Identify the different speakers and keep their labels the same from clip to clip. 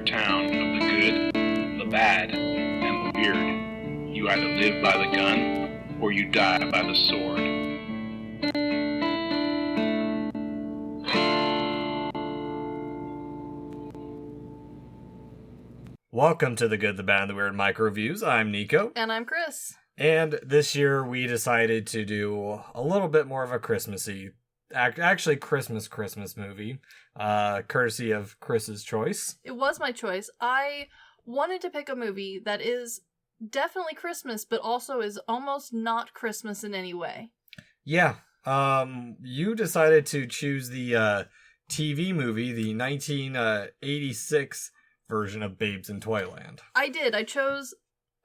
Speaker 1: town of the good, the bad, and the weird. You either live by the gun, or you die by the sword.
Speaker 2: Welcome to the Good, the Bad, and the Weird MicroViews. I'm Nicho.
Speaker 3: And I'm Chris.
Speaker 2: And this year we decided to do a little bit more of a Christmassy, actually Christmas movie, courtesy of Chris's choice.
Speaker 3: It was my choice. I wanted to pick a movie that is definitely Christmas, but also is almost not Christmas in any way.
Speaker 2: Yeah. You decided to choose the TV movie, the 1986 version of Babes in Toyland.
Speaker 3: I did. I chose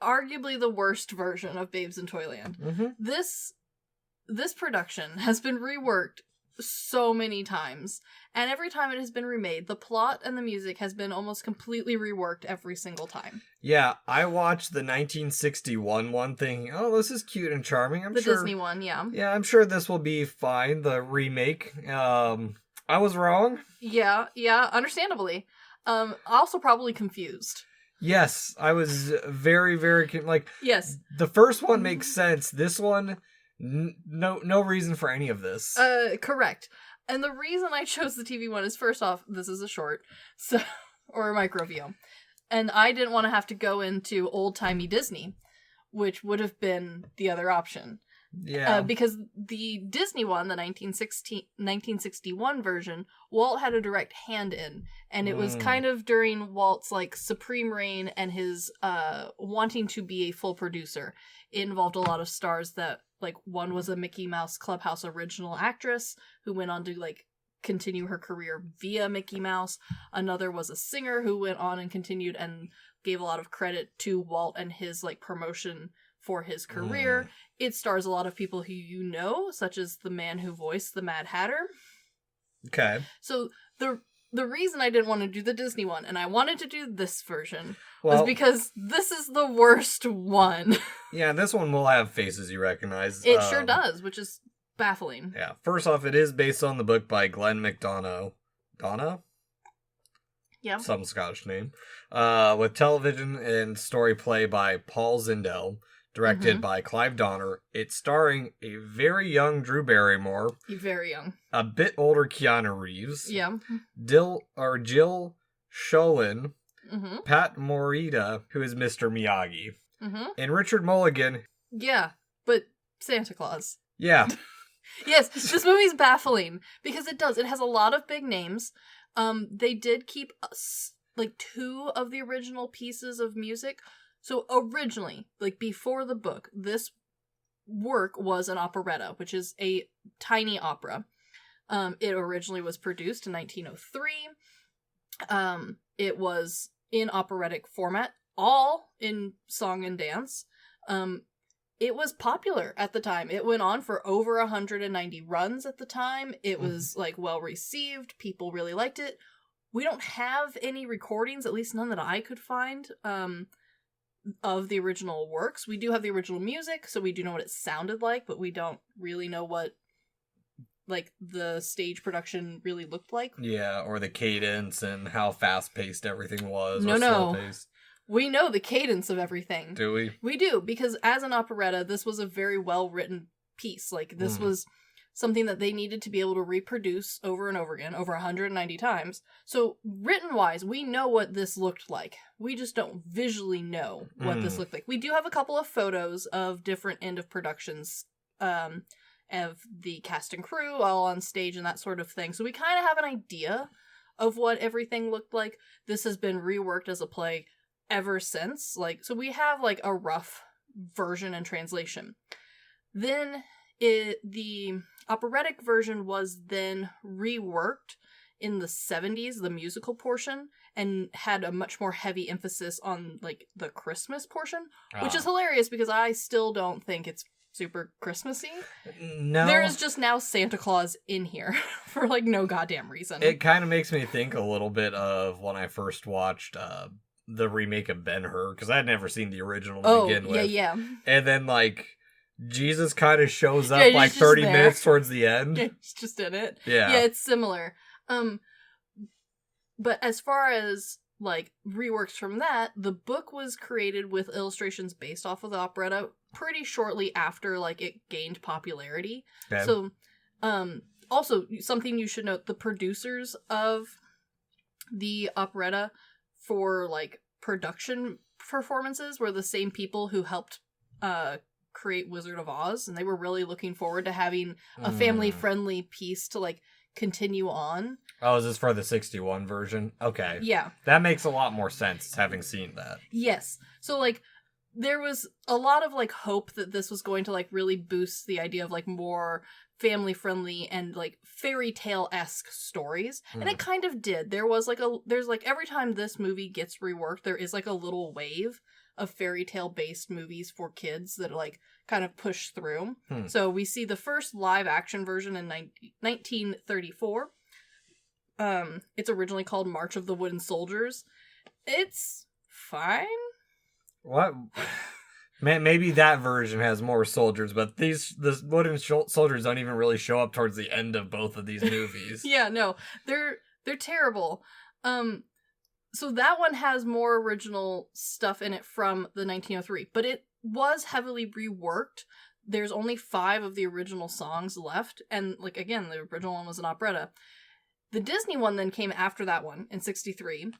Speaker 3: arguably the worst version of Babes in Toyland.
Speaker 2: Mm-hmm.
Speaker 3: This production has been reworked so many times, and every time it has been remade, the plot and the music has been almost completely reworked every single time.
Speaker 2: Yeah, I watched the 1961 one thinking, oh, this is cute and charming. I'm sure
Speaker 3: Disney one, yeah.
Speaker 2: Yeah, I'm sure this will be fine, the remake. I was wrong.
Speaker 3: Yeah, understandably. Also probably confused.
Speaker 2: Yes, I was very, very,
Speaker 3: yes.
Speaker 2: The first one makes sense. This one, no reason for any of this.
Speaker 3: Correct. And the reason I chose the TV one is, first off, this is a short, so or a MicroView. And I didn't want to have to go into old-timey Disney, which would have been the other option.
Speaker 2: Yeah.
Speaker 3: Because the Disney one, the 1961 version, Walt had a direct hand in. And it was kind of during Walt's, supreme reign and his wanting to be a full producer. It involved a lot of stars that, one was a Mickey Mouse Clubhouse original actress who went on to, continue her career via Mickey Mouse. Another was a singer who went on and continued and gave a lot of credit to Walt and his, promotion for his career. It stars a lot of people who you know, such as the man who voiced the Mad Hatter.
Speaker 2: Okay.
Speaker 3: So the reason I didn't want to do the Disney one, and I wanted to do this version, was because this is the worst one.
Speaker 2: Yeah, this one will have faces you recognize.
Speaker 3: It sure does, which is baffling.
Speaker 2: Yeah. First off, it is based on the book by Glenn MacDonough. Donna?
Speaker 3: Yeah.
Speaker 2: Some Scottish name. With television and story play by Paul Zindel. Directed by Clive Donner. It's starring a very young Drew Barrymore.
Speaker 3: Very young.
Speaker 2: A bit older Keanu Reeves.
Speaker 3: Yeah.
Speaker 2: Jill Schoelen. Pat Morita, who is Mr. Miyagi. And Richard Mulligan.
Speaker 3: Yeah, but Santa Claus.
Speaker 2: Yeah.
Speaker 3: Yes, this movie's baffling. Because it does. It has a lot of big names. They did keep, two of the original pieces of music. So originally, before the book, this work was an operetta, which is a tiny opera. It originally was produced in 1903. It was in operatic format, all in song and dance. It was popular at the time. It went on for over 190 runs at the time. It was, well received. People really liked it. We don't have any recordings, at least none that I could find, of the original works. We do have the original music, so we do know what it sounded like, but we don't really know what the stage production really looked like.
Speaker 2: Yeah, or the cadence and how fast-paced everything was.
Speaker 3: No.
Speaker 2: Slow-paced.
Speaker 3: We know the cadence of everything.
Speaker 2: Do we?
Speaker 3: We do, because as an operetta, this was a very well-written piece. This was something that they needed to be able to reproduce over and over again, over 190 times. So, written-wise, we know what this looked like. We just don't visually know what this looked like. We do have a couple of photos of different end-of-productions of the cast and crew all on stage and that sort of thing. So we kind of have an idea of what everything looked like. This has been reworked as a play ever since. So we have, a rough version and translation. Then the operatic version was then reworked in the 70s, the musical portion, and had a much more heavy emphasis on, the Christmas portion, which is hilarious because I still don't think it's super Christmassy.
Speaker 2: No.
Speaker 3: There is just now Santa Claus in here for, no goddamn reason.
Speaker 2: It kind of makes me think a little bit of when I first watched the remake of Ben-Hur, because I had never seen the original to begin with.
Speaker 3: Yeah.
Speaker 2: And then, Jesus kind of shows up 30 minutes towards the end.
Speaker 3: Yeah, he's just in it.
Speaker 2: Yeah.
Speaker 3: Yeah, it's similar. But as far as like reworks from that, the book was created with illustrations based off of the operetta pretty shortly after like it gained popularity.
Speaker 2: Okay.
Speaker 3: So also something you should note, the producers of the operetta for like production performances were the same people who helped create Wizard of Oz, and they were really looking forward to having a family-friendly piece to like continue on.
Speaker 2: Oh, is this for the 61 version? Okay.
Speaker 3: Yeah.
Speaker 2: That makes a lot more sense, having seen that.
Speaker 3: Yes. So, like, there was a lot of, like, hope that this was going to, like, really boost the idea of, like, more family-friendly and, like, fairy tale-esque stories. And it kind of did. There's, like, every time this movie gets reworked, there is, like, a little wave of fairy tale-based movies for kids that, like, kind of push through. So we see the first live-action version in 1934. It's originally called March of the Wooden Soldiers. It's fine.
Speaker 2: What? Maybe that version has more soldiers, but the wooden soldiers don't even really show up towards the end of both of these movies.
Speaker 3: Yeah, no, they're terrible. So that one has more original stuff in it from the 1903, but it was heavily reworked. There's only 5 of the original songs left, and like again, the original one was an operetta. The Disney one then came after that one in 1963,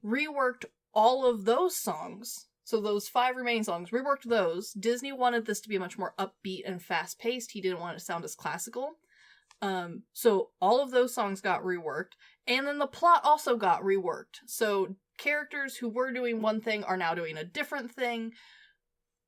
Speaker 3: reworked all of those songs. So those 5 remaining songs, reworked those. Disney wanted this to be much more upbeat and fast-paced. He didn't want it to sound as classical. So all of those songs got reworked. And then the plot also got reworked. So characters who were doing one thing are now doing a different thing.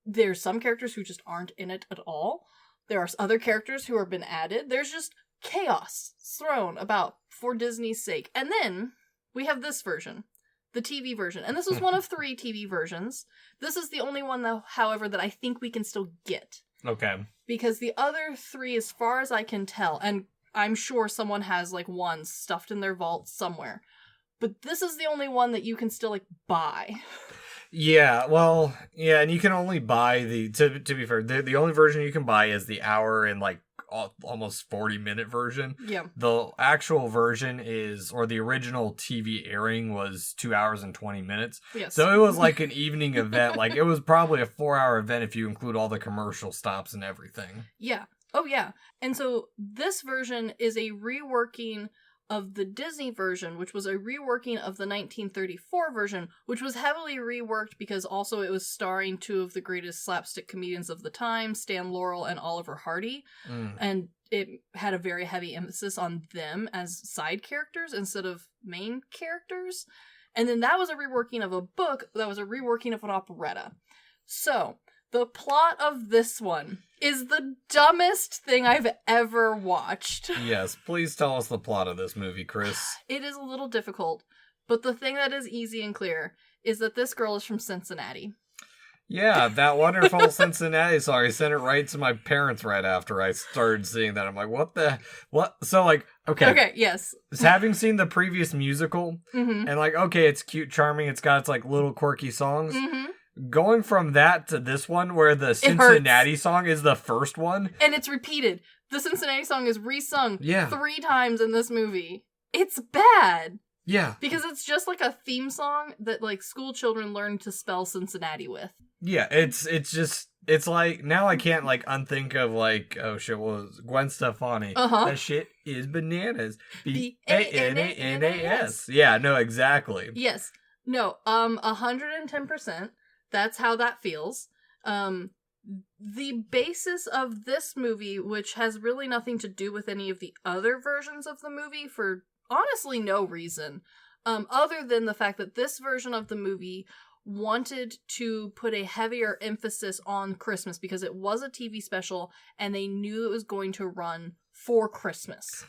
Speaker 3: There's some characters who just aren't in it at all. There are other characters who have been added. There's just chaos thrown about for Disney's sake. And then we have this version. The TV version. And this is one of 3 TV versions. This is the only one, though, however, that I think we can still get.
Speaker 2: Okay.
Speaker 3: Because the other 3, as far as I can tell, and I'm sure someone has, like, one stuffed in their vault somewhere, but this is the only one that you can still, like, buy.
Speaker 2: Yeah, well, yeah, and you can only buy to be fair, the only version you can buy is the hour and, like, almost 40-minute version.
Speaker 3: Yeah.
Speaker 2: The actual version or the original TV airing was 2 hours and 20 minutes.
Speaker 3: Yes.
Speaker 2: So it was like an evening event. Like, it was probably a 4-hour event if you include all the commercial stops and everything.
Speaker 3: Yeah. Oh, yeah. And so this version is a reworking of the Disney version, which was a reworking of the 1934 version, which was heavily reworked because also it was starring 2 of the greatest slapstick comedians of the time, Stan Laurel and Oliver Hardy, and it had a very heavy emphasis on them as side characters instead of main characters. And then that was a reworking of a book that was a reworking of an operetta. So, the plot of this one is the dumbest thing I've ever watched.
Speaker 2: Yes, please tell us the plot of this movie, Chris.
Speaker 3: It is a little difficult, but the thing that is easy and clear is that this girl is from Cincinnati.
Speaker 2: Yeah, that wonderful Cincinnati song. I sent it right to my parents right after I started seeing that. I'm like, what? So, like, okay.
Speaker 3: Okay, yes.
Speaker 2: Having seen the previous musical, and like, okay, it's cute, charming, it's got its, like, little quirky songs. Going from that to this one, where the Cincinnati song is the first one.
Speaker 3: And it's repeated. The Cincinnati song is resung 3 times in this movie. It's bad.
Speaker 2: Yeah.
Speaker 3: Because it's just like a theme song that, like, school children learn to spell Cincinnati with.
Speaker 2: Yeah, it's like, now I can't, like, unthink of, like, oh shit, what was Gwen Stefani. That shit is bananas. B-A-N-A-N-A-S. Yeah, no, exactly.
Speaker 3: Yes. No, 110%. That's how that feels. The basis of this movie, which has really nothing to do with any of the other versions of the movie for honestly no reason, other than the fact that this version of the movie wanted to put a heavier emphasis on Christmas because it was a TV special and they knew it was going to run for Christmas.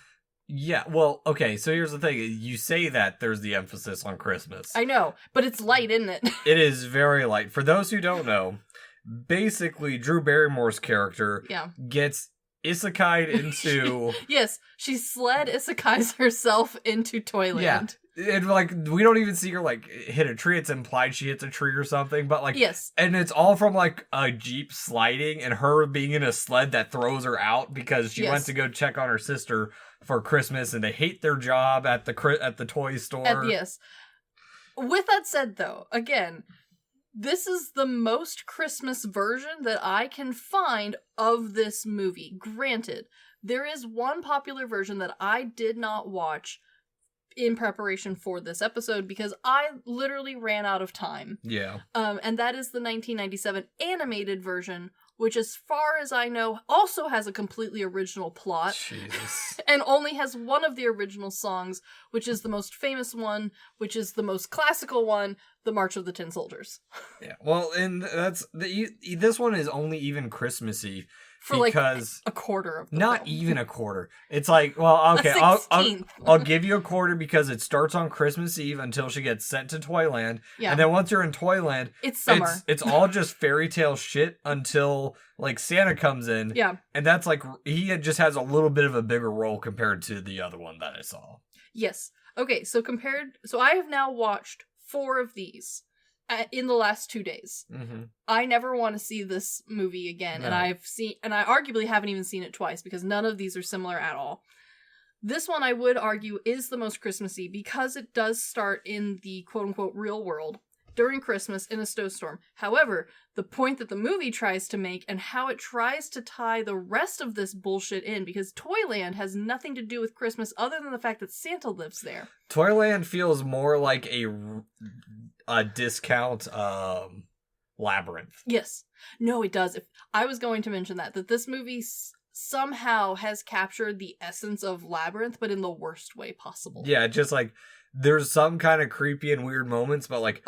Speaker 2: Yeah, well, okay, so here's the thing. You say that there's the emphasis on Christmas.
Speaker 3: I know, but it's light, isn't it?
Speaker 2: It is very light. For those who don't know, basically, Drew Barrymore's character gets isekaied into...
Speaker 3: Yes, she sled isekais herself into Toyland.
Speaker 2: Yeah. And, like, we don't even see her, like, hit a tree. It's implied she hits a tree or something, but, like...
Speaker 3: Yes.
Speaker 2: And it's all from, like, a Jeep sliding and her being in a sled that throws her out because she went to go check on her sister for Christmas and they hate their job at the toy store.
Speaker 3: Yes. With that said, though, again, this is the most Christmas version that I can find of this movie. Granted, there is one popular version that I did not watch in preparation for this episode because I literally ran out of time.
Speaker 2: Yeah.
Speaker 3: And that is the 1997 animated version, which as far as I know also has a completely original plot.
Speaker 2: Jesus.
Speaker 3: And only has one of the original songs, which is the most famous one, which is the most classical one, the March of the Tin Soldiers.
Speaker 2: Yeah. Well, and this one is only even Christmassy.
Speaker 3: For
Speaker 2: because
Speaker 3: like a quarter of the
Speaker 2: not
Speaker 3: film.
Speaker 2: even a quarter. It's like, well, okay, I'll give you a quarter because it starts on Christmas Eve until she gets sent to Toyland. Yeah. And then once you're in Toyland,
Speaker 3: it's summer.
Speaker 2: It's all just fairy tale shit until like Santa comes in.
Speaker 3: Yeah.
Speaker 2: And that's like, he just has a little bit of a bigger role compared to the other one that I saw.
Speaker 3: Yes. Okay, so I have now watched 4 of these in the last 2 days.
Speaker 2: Mm-hmm.
Speaker 3: I never want to see this movie again, no. and I arguably haven't even seen it twice because none of these are similar at all. This one I would argue is the most Christmassy because it does start in the quote-unquote real world during Christmas in a snowstorm. However, the point that the movie tries to make and how it tries to tie the rest of this bullshit in, because Toyland has nothing to do with Christmas other than the fact that Santa lives there.
Speaker 2: Toyland feels more like a discount Labyrinth.
Speaker 3: Yes. No, it does. If I was going to mention that this movie somehow has captured the essence of Labyrinth, but in the worst way possible.
Speaker 2: Yeah, just like there's some kind of creepy and weird moments, but like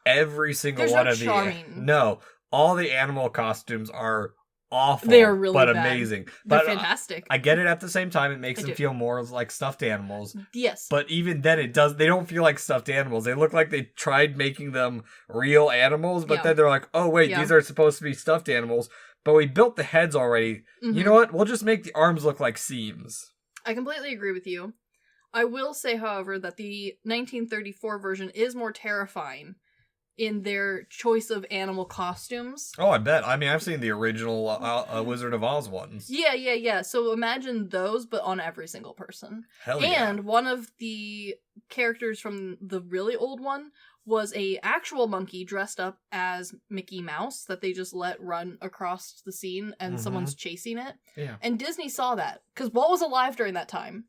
Speaker 2: every single one of all the animal costumes are awful.
Speaker 3: They are really
Speaker 2: but
Speaker 3: bad.
Speaker 2: Amazing.
Speaker 3: They're
Speaker 2: but
Speaker 3: fantastic.
Speaker 2: I get it at the same time. It makes them feel more like stuffed animals.
Speaker 3: Yes.
Speaker 2: But even then they don't feel like stuffed animals. They look like they tried making them real animals, but then they're like, oh wait, these are supposed to be stuffed animals. But we built the heads already. Mm-hmm. You know what? We'll just make the arms look like seams.
Speaker 3: I completely agree with you. I will say, however, that the 1934 version is more terrifying in their choice of animal costumes.
Speaker 2: Oh, I bet. I mean, I've seen the original Wizard of Oz ones.
Speaker 3: Yeah. So imagine those, but on every single person.
Speaker 2: Hell yeah.
Speaker 3: And one of the characters from the really old one was a actual monkey dressed up as Mickey Mouse that they just let run across the scene and someone's chasing it.
Speaker 2: Yeah.
Speaker 3: And Disney saw that because Walt was alive during that time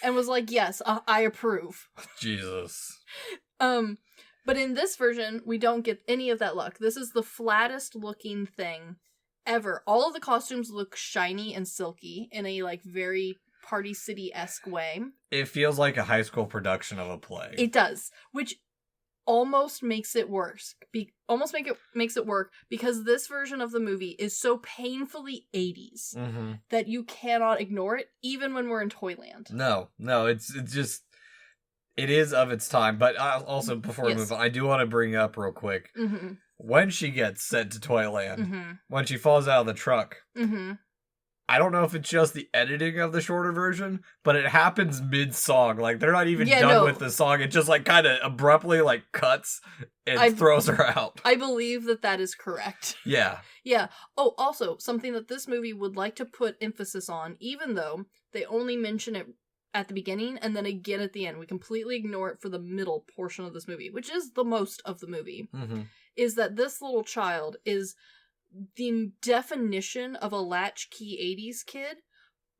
Speaker 3: and was like, yes, I approve.
Speaker 2: Jesus.
Speaker 3: But in this version, we don't get any of that luck. This is the flattest looking thing ever. All of the costumes look shiny and silky in a like very Party City-esque way.
Speaker 2: It feels like a high school production of a play.
Speaker 3: It does, which almost makes it worse. Makes it work because this version of the movie is so painfully 80s that you cannot ignore it, even when we're in Toyland.
Speaker 2: No, it's just. It is of its time, but also, before we move on, I do want to bring up real quick, when she gets sent to Toyland, when she falls out of the truck, I don't know if it's just the editing of the shorter version, but it happens mid-song. Like, they're not even done with the song. It just, like, kind of abruptly, like, cuts and throws her out.
Speaker 3: I believe that is correct.
Speaker 2: Yeah.
Speaker 3: Yeah. Oh, also, something that this movie would like to put emphasis on, even though they only mention it at the beginning and then again at the end. We completely ignore it for the middle portion of this movie, which is the most of the movie, is that this little child is the definition of a latchkey 80s kid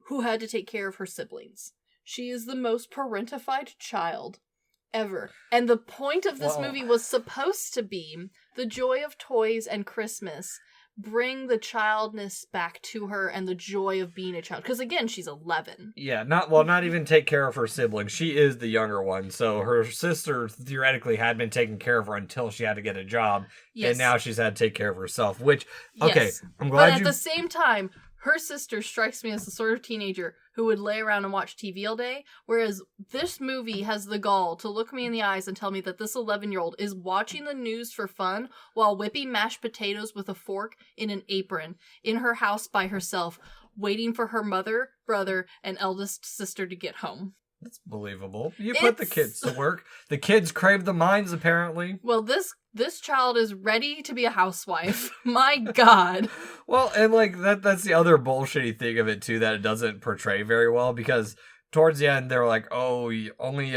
Speaker 3: who had to take care of her siblings. She is the most parentified child ever. And the point of this movie was supposed to be the joy of toys and Christmas. Bring the childness back to her and the joy of being a child. Because again, she's 11.
Speaker 2: Yeah, not even take care of her siblings. She is the younger one. So her sister theoretically had been taking care of her until she had to get a job. Yes. And now she's had to take care of herself. Which, okay, yes. I'm glad
Speaker 3: But at the same time, her sister strikes me as the sort of teenager who would lay around and watch TV all day, whereas this movie has the gall to look me in the eyes and tell me that this 11-year-old is watching the news for fun while whipping mashed potatoes with a fork in an apron in her house by herself, waiting for her mother, brother, and eldest sister to get home.
Speaker 2: That's believable. You put the kids to work. The kids crave the mines, apparently.
Speaker 3: Well, this child is ready to be a housewife. My God.
Speaker 2: Well, and like that's the other bullshitty thing of it too, that it doesn't portray very well, because towards the end they're like, oh, only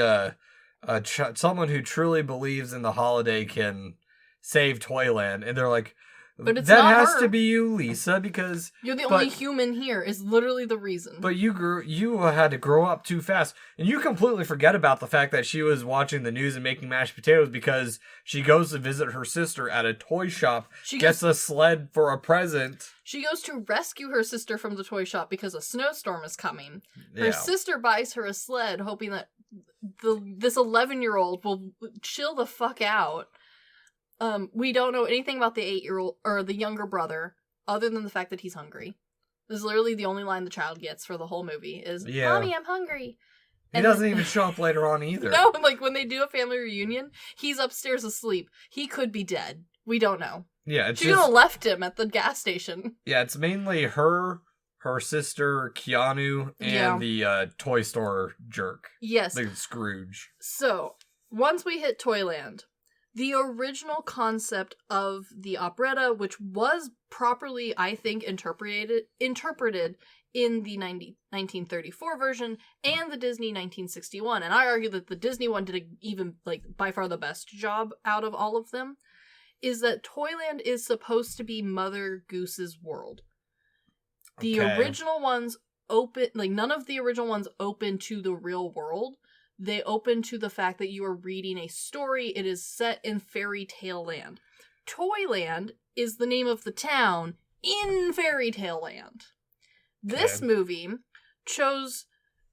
Speaker 2: someone who truly believes in the holiday can save Toyland, and they're like,
Speaker 3: but it's
Speaker 2: that
Speaker 3: not
Speaker 2: has
Speaker 3: her.
Speaker 2: to be you, Lisa, because
Speaker 3: you're the only human here is literally the reason.
Speaker 2: But you had to grow up too fast, and you completely forget about the fact that she was watching the news and making mashed potatoes because she goes to visit her sister at a toy shop, gets a sled for a present.
Speaker 3: She goes to rescue her sister from the toy shop because a snowstorm is coming. Her sister buys her a sled, hoping that this 11-year-old will chill the fuck out. We don't know anything about the 8-year-old or the younger brother, other than the fact that he's hungry. This is literally the only line the child gets for the whole movie is, Mommy, I'm hungry.
Speaker 2: He doesn't even show up later on either.
Speaker 3: No, like when they do a family reunion, he's upstairs asleep. He could be dead. We don't know.
Speaker 2: Yeah,
Speaker 3: she could have left him at the gas station.
Speaker 2: Yeah, it's mainly her sister, Keanu, and the toy store jerk.
Speaker 3: Yes.
Speaker 2: The Scrooge.
Speaker 3: So, once we hit Toyland, the original concept of the operetta, which was properly, I think, interpreted in the 1934 version and the Disney 1961, and I argue that the Disney one did even, like, by far the best job out of all of them, is that Toyland is supposed to be Mother Goose's world. The original ones open, like, none of the original ones open to the real world. They open to the fact that you are reading a story. It is set in fairy tale land. Toyland is the name of the town in fairy tale land. This movie chose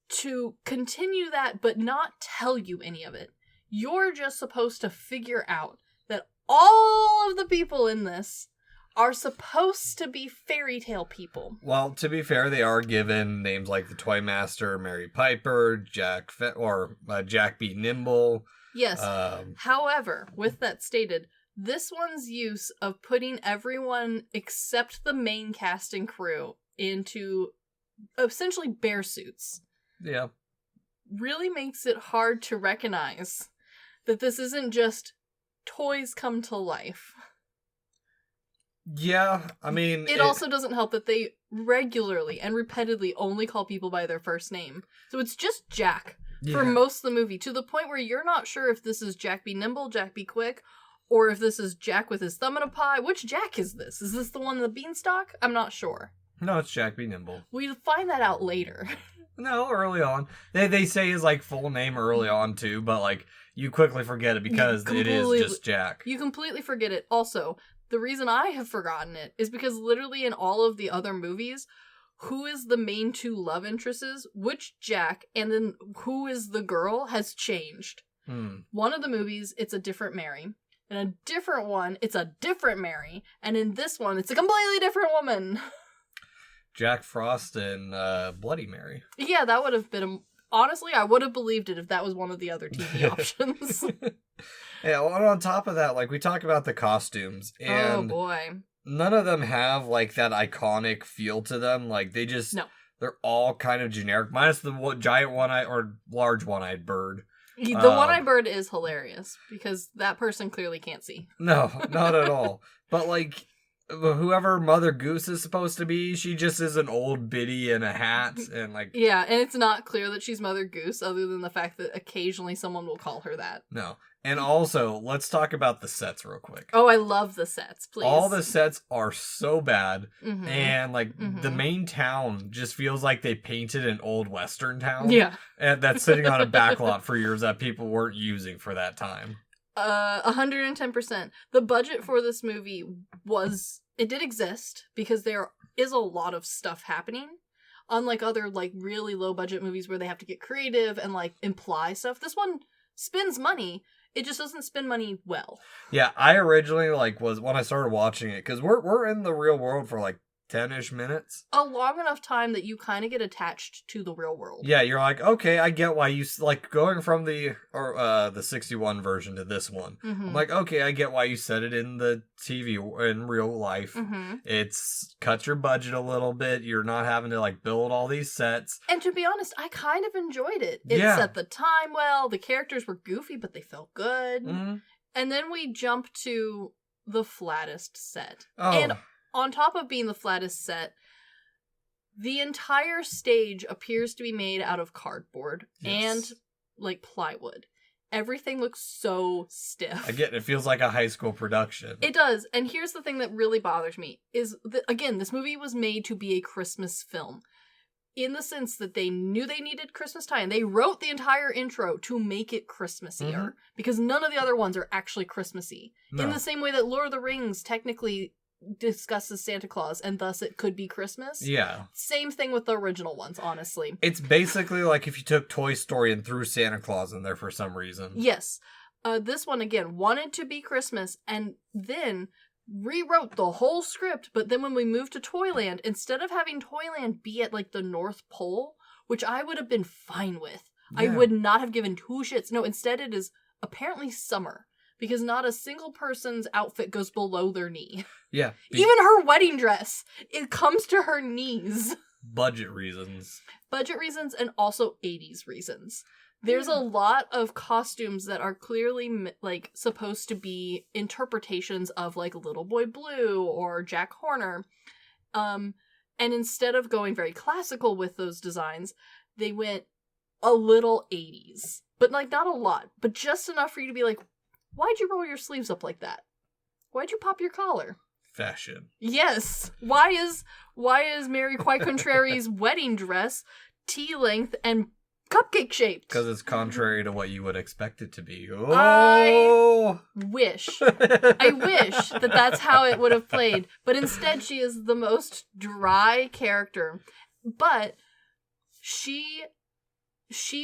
Speaker 3: to continue that, but not tell you any of it. You're just supposed to figure out that all of the people in this are supposed to be fairy tale people.
Speaker 2: Well, to be fair, they are given names like the Toy Master, Mary Piper, Jack B. Nimble.
Speaker 3: Yes. However, with that stated, this one's use of putting everyone except the main cast and crew into essentially bear suits.
Speaker 2: Yeah.
Speaker 3: Really makes it hard to recognize that this isn't just toys come to life.
Speaker 2: Yeah, I mean...
Speaker 3: It also doesn't help that they regularly and repeatedly only call people by their first name. So it's just Jack for most of the movie, to the point where you're not sure if this is Jack B. Nimble, Jack B. Quick, or if this is Jack with his thumb in a pie. Which Jack is this? Is this the one in the beanstalk? I'm not sure.
Speaker 2: No, it's Jack B. Nimble.
Speaker 3: We'll find that out later.
Speaker 2: No, early on. They say his, like, full name early on, too, but, like, you quickly forget it because it is just Jack.
Speaker 3: You completely forget it. Also, the reason I have forgotten it is because literally in all of the other movies, who is the main two love interests, which Jack, and then who is the girl has changed. One of the movies, it's a different Mary. In a different one, it's a different Mary. And in this one, it's a completely different woman.
Speaker 2: Jack Frost and Bloody Mary.
Speaker 3: Yeah, that would have been... Honestly, I would have believed it if that was one of the other TV options.
Speaker 2: Yeah, well, on top of that, like, we talk about the costumes, and
Speaker 3: oh boy,
Speaker 2: none of them have, like, that iconic feel to them. Like, they just, they're all kind of generic, minus the giant one-eyed, or large one-eyed bird.
Speaker 3: The one-eyed bird is hilarious, because that person clearly can't see.
Speaker 2: No, not at all. But, like, whoever Mother Goose is supposed to be, she just is an old biddy in a hat, and, like...
Speaker 3: Yeah, and it's not clear that she's Mother Goose, other than the fact that occasionally someone will call her that.
Speaker 2: No. And also, let's talk about the sets real quick.
Speaker 3: Oh, I love the sets, please.
Speaker 2: All the sets are so bad, and, like, the main town just feels like they painted an old Western town.
Speaker 3: Yeah.
Speaker 2: And that's sitting on a backlot for years that people weren't using for that time.
Speaker 3: 110%. The budget for this movie it did exist, because there is a lot of stuff happening. Unlike other, like, really low-budget movies where they have to get creative and, like, imply stuff, this one spends money. It just doesn't spend money well.
Speaker 2: Yeah, I originally, like, was when I started watching it, because we're in the real world for, like, 10-ish minutes.
Speaker 3: A long enough time that you kind of get attached to the real world.
Speaker 2: Yeah, you're like, okay, I get why you, like, going from the 61 version to this one. I'm like, okay, I get why you set it in the TV, in real life. It's cut your budget a little bit. You're not having to, like, build all these sets.
Speaker 3: And to be honest, I kind of enjoyed it. It set the time well. The characters were goofy, but they felt good. And then we jump to the flattest set. And on top of being the flattest set, the entire stage appears to be made out of cardboard and, like, plywood. everything looks so stiff.
Speaker 2: Again, it feels like a high school production.
Speaker 3: It does. And here's the thing that really bothers me is that, again, this movie was made to be a Christmas film. In the sense that they knew they needed Christmas tie, and they wrote the entire intro to make it Christmassier, because none of the other ones are actually Christmassy. No. In the same way that Lord of the Rings technically discusses Santa Claus, and thus it could be Christmas.
Speaker 2: Yeah.
Speaker 3: Same thing with the original ones, honestly.
Speaker 2: It's basically like if you took Toy Story and threw Santa Claus in there for some reason.
Speaker 3: Yes. This one, again, wanted to be Christmas, and then rewrote the whole script, but then when we moved to Toyland, instead of having Toyland be at, like, the North Pole, which I would have been fine with, I would not have given two shits. No, instead it is apparently summer, because not a single person's outfit goes below their knee.
Speaker 2: Yeah.
Speaker 3: Even her wedding dress, it comes to her knees.
Speaker 2: Budget reasons.
Speaker 3: Budget reasons, and also 80s reasons. There's a lot of costumes that are clearly, like, supposed to be interpretations of, like, Little Boy Blue or Jack Horner. And instead of going very classical with those designs, they went a little 80s. But, like, not a lot. But just enough for you to be like, why'd you roll your sleeves up like that? Why'd you pop your collar?
Speaker 2: Fashion.
Speaker 3: Yes. Why is Mary Quite Contrary's wedding dress tea-length and cupcake shaped?
Speaker 2: Because it's contrary to what you would expect it to be. Oh!
Speaker 3: I wish that that's how it would have played. But instead, she is the most dry character. But she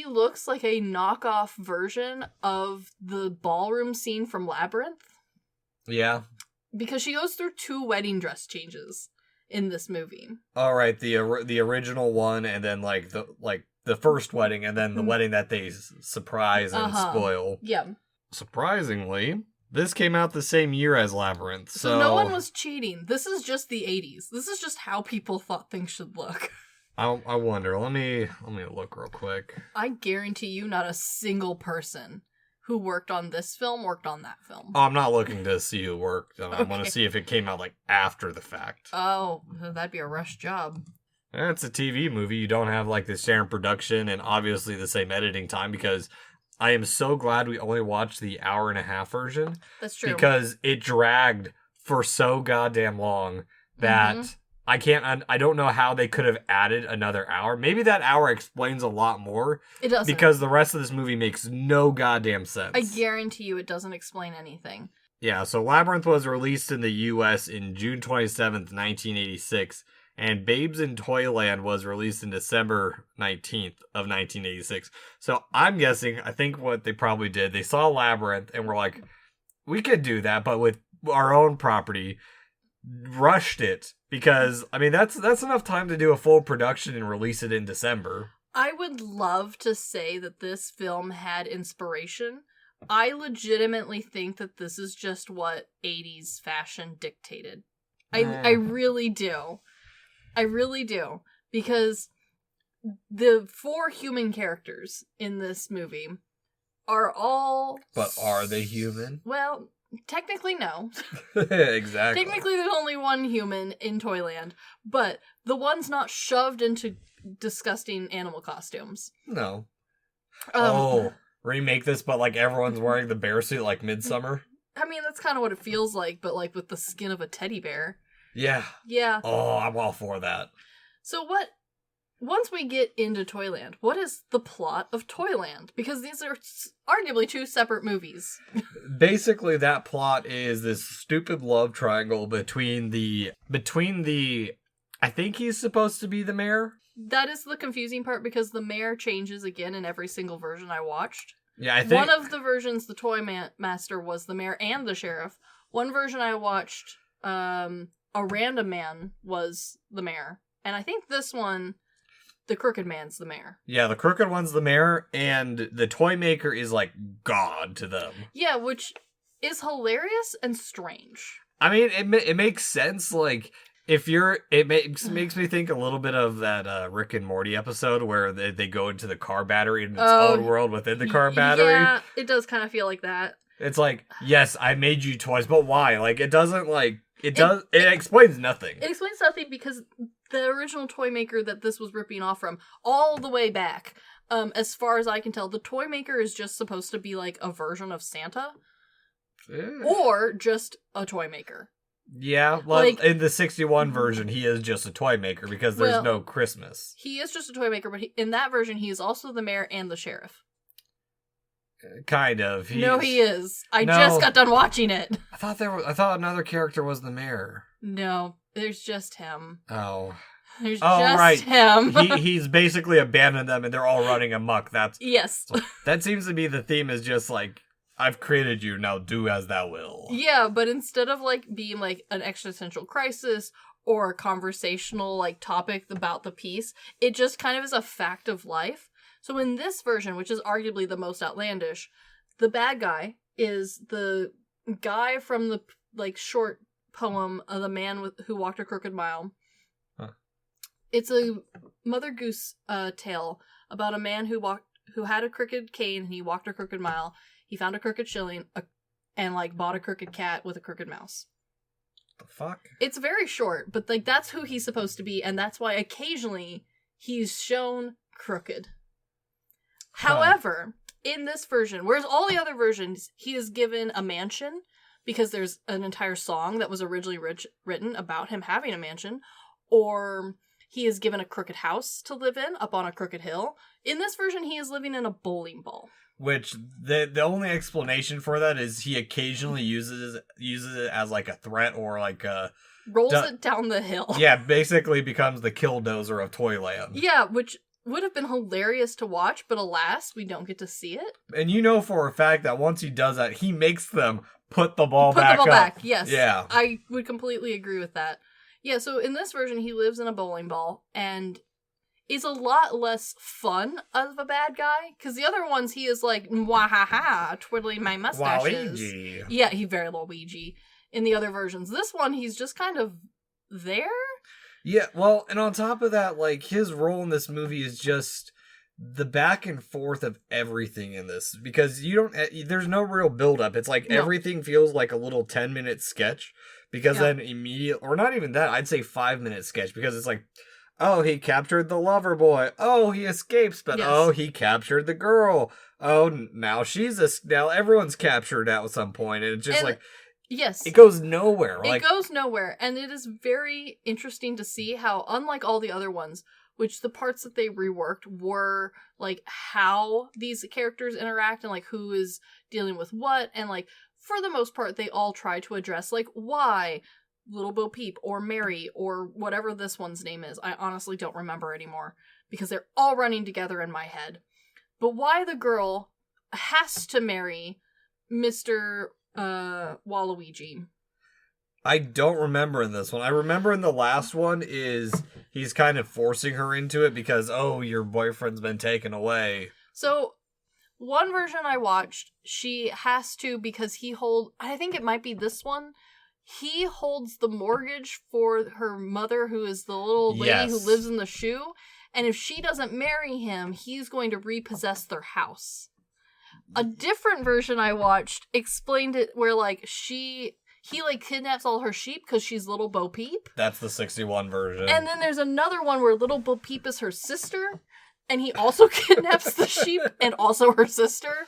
Speaker 3: looks like a knockoff version of the ballroom scene from Labyrinth. Yeah. Because she goes through 2 wedding dress changes in this movie.
Speaker 2: All right, the original one, and then the first wedding, and then the wedding that they surprise and spoil.
Speaker 3: Yeah.
Speaker 2: Surprisingly, this came out the same year as Labyrinth, so
Speaker 3: no one was cheating. This is just the 80s. This is just how people thought things should look.
Speaker 2: I wonder. Let me look real quick.
Speaker 3: I guarantee you not a single person who worked on this film worked on that film.
Speaker 2: Oh, I'm not looking to see who worked. I want to see if it came out, like, after the fact.
Speaker 3: Oh, that'd be a rush job.
Speaker 2: It's a TV movie. You don't have, like, the standard production and obviously the same editing time, because I am so glad we only watched the 1.5-hour version.
Speaker 3: That's true.
Speaker 2: Because it dragged for so goddamn long that I don't know how they could have added another hour. Maybe that hour explains a lot more.
Speaker 3: It doesn't.
Speaker 2: Because the rest of this movie makes no goddamn sense.
Speaker 3: I guarantee you it doesn't explain anything.
Speaker 2: Yeah, so Labyrinth was released in the U.S. in June 27th, 1986. And Babes in Toyland was released in December 19th of 1986. So I'm guessing, I think what they probably did, they saw Labyrinth and were like, we could do that, but with our own property. Rushed it, because, I mean, that's enough time to do a full production and release it in December.
Speaker 3: I would love to say that this film had inspiration. I legitimately think that this is just what 80s fashion dictated. I really do. I really do. Because the 4 human characters in this movie are all...
Speaker 2: But are they human?
Speaker 3: Well, technically no.
Speaker 2: Exactly.
Speaker 3: Technically there's only one human in Toyland, but the one's not shoved into disgusting animal costumes.
Speaker 2: No. Remake this, but, like, everyone's wearing the bear suit like Midsummer?
Speaker 3: I mean, that's kind of what it feels like, but, like, with the skin of a teddy bear.
Speaker 2: Yeah.
Speaker 3: Yeah.
Speaker 2: Oh, I'm all for that.
Speaker 3: So once we get into Toyland, what is the plot of Toyland? Because these are arguably 2 separate movies.
Speaker 2: Basically, that plot is this stupid love triangle between the I think he's supposed to be the mayor.
Speaker 3: That is the confusing part, because the mayor changes again in every single version I watched.
Speaker 2: Yeah, I think
Speaker 3: one of the versions, the Toy Master was the mayor and the sheriff. One version I watched, a random man was the mayor. And I think this one, the crooked man's the mayor.
Speaker 2: Yeah, the crooked one's the mayor, and the toy maker is like God to them.
Speaker 3: Yeah, which is hilarious and strange.
Speaker 2: I mean, it makes sense. Like, it makes me think a little bit of that Rick and Morty episode where they go into the car battery and its own world within the car battery.
Speaker 3: Yeah, it does kind of feel like that.
Speaker 2: It's like, yes, I made you toys, but why? Like, it doesn't, like, it explains nothing.
Speaker 3: It explains nothing because the original toy maker that this was ripping off from, all the way back, as far as I can tell, the toy maker is just supposed to be like a version of Santa. Or just a toy maker.
Speaker 2: Yeah, like in the 61 version, he is just a toy maker because there's no Christmas.
Speaker 3: He is just a toy maker, but in that version, he is also the mayor and the sheriff.
Speaker 2: Kind of.
Speaker 3: No, he is. I just got done watching it.
Speaker 2: I thought another character was the mayor.
Speaker 3: No, there's just him.
Speaker 2: Oh.
Speaker 3: There's just him.
Speaker 2: He's basically abandoned them and they're all running amok.
Speaker 3: Yes.
Speaker 2: So that seems to be the theme, is just like, I've created you, now do as thou will.
Speaker 3: Yeah, but instead of like being like an existential crisis or a conversational like topic about the piece, it just kind of is a fact of life. So in this version, which is arguably the most outlandish, the bad guy is the guy from the like short poem of The Man Who Walked a Crooked Mile. Huh. It's a Mother Goose tale about a man who had a crooked cane and he walked a crooked mile. He found a crooked shilling and like bought a crooked cat with a crooked mouse.
Speaker 2: The fuck?
Speaker 3: It's very short, but like that's who he's supposed to be, and that's why occasionally he's shown crooked. However, in this version, whereas all the other versions, he is given a mansion because there's an entire song that was originally written about him having a mansion, or he is given a crooked house to live in up on a crooked hill. In this version, he is living in a bowling ball.
Speaker 2: Which, the only explanation for that is he occasionally uses it as like a threat or like a...
Speaker 3: Rolls it down the hill.
Speaker 2: Yeah, basically becomes the killdozer of Toyland.
Speaker 3: Yeah, which would have been hilarious to watch, but alas, we don't get to see it.
Speaker 2: And you know for a fact that once he does that, he makes them put the ball back up.
Speaker 3: Yes.
Speaker 2: Yeah.
Speaker 3: I would completely agree with that. Yeah, so in this version, he lives in a bowling ball, and is a lot less fun of a bad guy, because the other ones, he is like, mwahaha, twiddling my mustaches.
Speaker 2: Waluigi.
Speaker 3: Yeah, he very Luigi in the other versions. This one, he's just kind of there?
Speaker 2: Yeah, well, and on top of that, like, his role in this movie is just the back and forth of everything in this, because there's no real build-up. It's like everything feels like a little 10-minute sketch, because then or not even that, I'd say 5-minute sketch, because it's like, oh, he captured the lover boy. Oh, he escapes, but he captured the girl. Oh, now now everyone's captured at some point, and it's just
Speaker 3: yes.
Speaker 2: It goes nowhere.
Speaker 3: It goes nowhere, and it is very interesting to see how, unlike all the other ones, which the parts that they reworked were, like, how these characters interact and, like, who is dealing with what, and, like, for the most part, they all try to address, like, why Little Bo Peep or Mary or whatever this one's name is. I honestly don't remember anymore, because they're all running together in my head. But why the girl has to marry Mr. Waluigi.
Speaker 2: I don't remember in this one. I remember in the last one he's kind of forcing her into it because, oh, your boyfriend's been taken away.
Speaker 3: So, one version I watched, she has to, because I think it might be this one, he holds the mortgage for her mother, who is the little lady who lives in the shoe, and if she doesn't marry him, he's going to repossess their house. A different version I watched explained it where, like, he, like, kidnaps all her sheep because she's Little Bo Peep.
Speaker 2: That's the 61 version.
Speaker 3: And then there's another one where Little Bo Peep is her sister, and he also kidnaps the sheep and also her sister.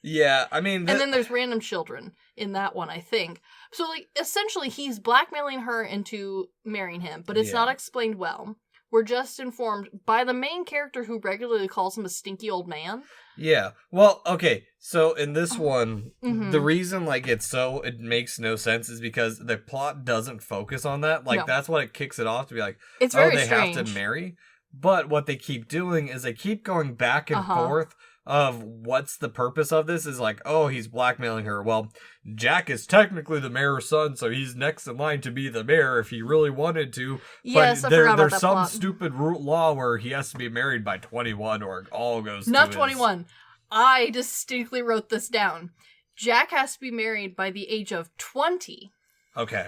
Speaker 2: Yeah, I mean...
Speaker 3: And then there's random children in that one, I think. So, like, essentially, he's blackmailing her into marrying him, but it's not explained well. We're just informed by the main character who regularly calls him a stinky old man.
Speaker 2: Yeah. Well, okay. So in this one, the reason like it makes no sense is because the plot doesn't focus on that. Like that's what it kicks it off to be like,
Speaker 3: it's very
Speaker 2: strange. Have to marry. But what they keep doing is they keep going back and forth of what's the purpose of this is like, oh, he's blackmailing her. Well, Jack is technically the mayor's son, so he's next in line to be the mayor if he really wanted to.
Speaker 3: Yes,
Speaker 2: but there's some plot. Stupid law where he has to be married by 21 or it all goes
Speaker 3: Not 21. I distinctly wrote this down. Jack has to be married by the age of 20.
Speaker 2: Okay.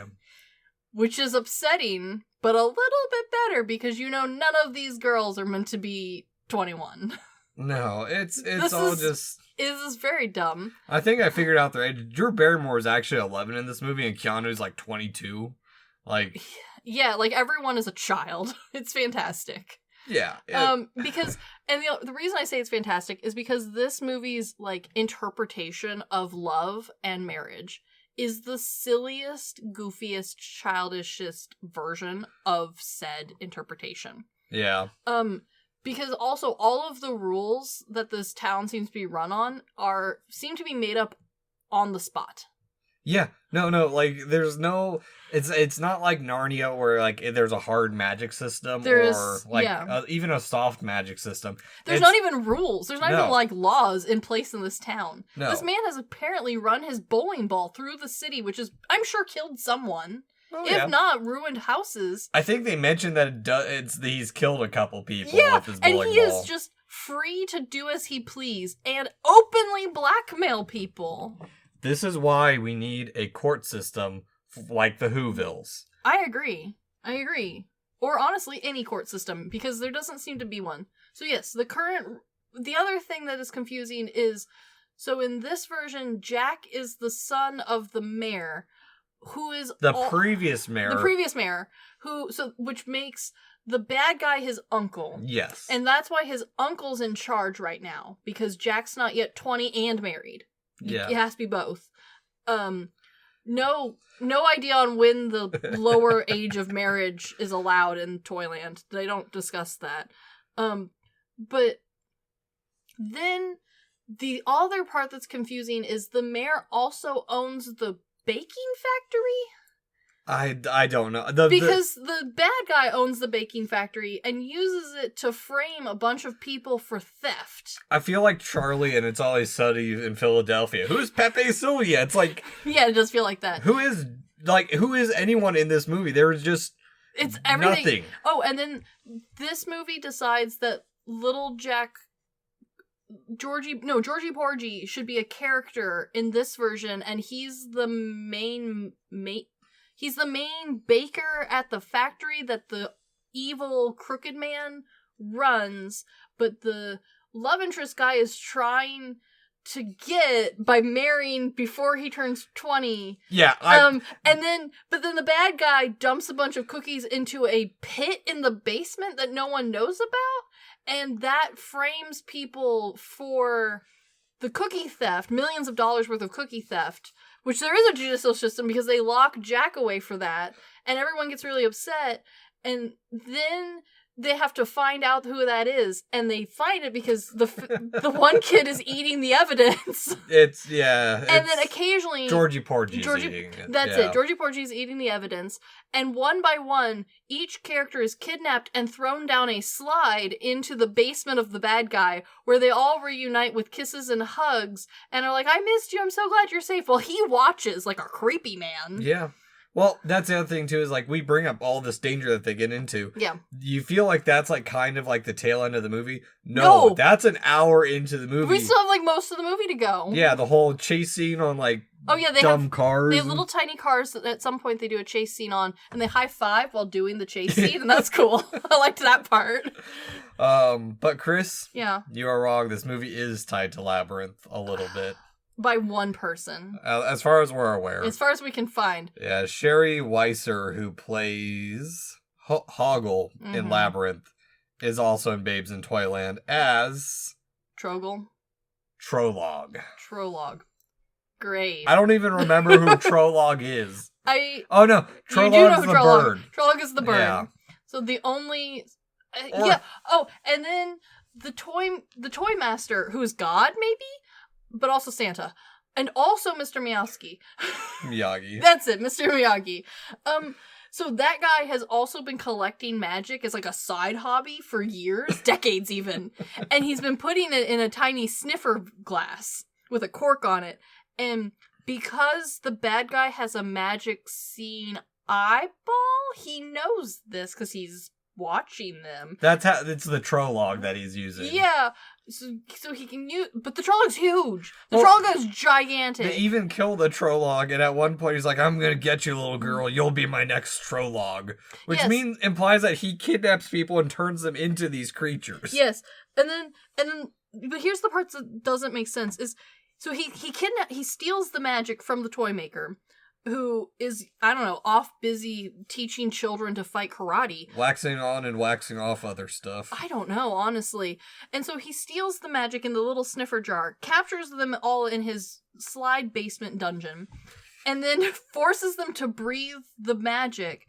Speaker 2: Which
Speaker 3: is upsetting, but a little bit better because, none of these girls are meant to be 21.
Speaker 2: No, it's all just...
Speaker 3: This is very dumb.
Speaker 2: I think I figured out their age. Drew Barrymore is actually 11 in this movie, and Keanu's like 22. Like...
Speaker 3: Yeah, like everyone is a child. It's fantastic.
Speaker 2: Yeah.
Speaker 3: Because, and the reason I say it's fantastic is because this movie's, like, interpretation of love and marriage is the silliest, goofiest, childishest version of said interpretation.
Speaker 2: Yeah.
Speaker 3: Because also all of the rules that this town seems to be run on seem to be made up on the spot.
Speaker 2: Yeah. No, like, there's no... It's not like Narnia where, like, there's a hard magic system or, like, even a soft magic system.
Speaker 3: There's not even rules. There's not even, like, laws in place in this town.
Speaker 2: No.
Speaker 3: This man has apparently run his bowling ball through the city, which is, I'm sure, killed someone. If not, ruined houses.
Speaker 2: I think they mentioned that he's killed a couple people with his bowling ball.
Speaker 3: And he is just free to do as he please and openly blackmail people.
Speaker 2: This is why we need a court system like the Whovilles.
Speaker 3: I agree. Or honestly, any court system, because there doesn't seem to be one. So yes, the other thing that is confusing is, so in this version, Jack is the son of the mayor, who is
Speaker 2: the previous mayor,
Speaker 3: which makes the bad guy his uncle.
Speaker 2: Yes.
Speaker 3: And that's why his uncle's in charge right now, because Jack's not yet 20 and married.
Speaker 2: Yeah.
Speaker 3: It has to be both. No idea on when the lower age of marriage is allowed in Toyland. They don't discuss that. But then the other part that's confusing is the mayor also owns the baking factory.
Speaker 2: I don't know.
Speaker 3: Because the bad guy owns the baking factory and uses it to frame a bunch of people for theft.
Speaker 2: I feel like Charlie and It's Always Sunny in Philadelphia. Who's Pepe Sylvia? It's like...
Speaker 3: Yeah, it does feel like that.
Speaker 2: Who is anyone in this movie? There's just...
Speaker 3: It's everything.
Speaker 2: Nothing.
Speaker 3: Oh, and then this movie decides that little Jack... Georgie Porgy should be a character in this version, and he's the main He's the main baker at the factory that the evil crooked man runs, but the love interest guy is trying to get by marrying before he turns 20.
Speaker 2: Yeah.
Speaker 3: But then the bad guy dumps a bunch of cookies into a pit in the basement that no one knows about, and that frames people for the cookie theft, millions of dollars worth of cookie theft, which there is a judicial system because they lock Jack away for that, and everyone gets really upset, and then they have to find out who that is, and they find it because the one kid is eating the evidence.
Speaker 2: And
Speaker 3: then occasionally
Speaker 2: Georgie Porgy's eating it.
Speaker 3: That's it. Georgie Porgy's eating the evidence, and one by one, each character is kidnapped and thrown down a slide into the basement of the bad guy, where they all reunite with kisses and hugs, and are like, "I missed you. I'm so glad you're safe." Well, he watches like a creepy man.
Speaker 2: Yeah. Well, that's the other thing, too, is, like, we bring up all this danger that they get into.
Speaker 3: Yeah.
Speaker 2: You feel like that's, like, kind of, like, the tail end of the movie? No. That's an hour into the movie.
Speaker 3: We still have, like, most of the movie to go.
Speaker 2: Yeah, the whole chase scene on, like, dumb cars.
Speaker 3: They have little tiny cars that at some point they do a chase scene on, and they high-five while doing the chase scene, and that's cool. I liked that part.
Speaker 2: But, Chris, you are wrong. This movie is tied to Labyrinth a little bit.
Speaker 3: By one person.
Speaker 2: As far as we're aware.
Speaker 3: As far as we can find.
Speaker 2: Yeah, Sherry Weiser, who plays Hoggle in Labyrinth, is also in Babes in Toyland as...
Speaker 3: Trolog. Great.
Speaker 2: I don't even remember who Trolog is. Oh, no. Trolog's the bird.
Speaker 3: Trolog is the bird.
Speaker 2: Yeah.
Speaker 3: So the only... yeah. Oh, and then the toy master, who is God, maybe? But also Santa. And also Mr. Miyagi. That's it, Mr. Miyagi. So that guy has also been collecting magic as like a side hobby for years, decades even. And he's been putting it in a tiny sniffer glass with a cork on it. And because the bad guy has a magic seeing eyeball, he knows this because he's watching them.
Speaker 2: It's the Trolog that he's using.
Speaker 3: Yeah. So he can use, but the Trolog's huge. The Trolog is gigantic.
Speaker 2: They even kill the Trolog, and at one point he's like, "I'm gonna get you, little girl. You'll be my next Trolog," which implies that he kidnaps people and turns them into these creatures.
Speaker 3: Yes, and then, but here's the part that doesn't make sense: is so he steals the magic from the toy maker, who is, I don't know, off busy teaching children to fight karate.
Speaker 2: Waxing on and waxing off other stuff.
Speaker 3: I don't know, honestly. And so he steals the magic in the little sniffer jar, captures them all in his slide basement dungeon, and then forces them to breathe the magic.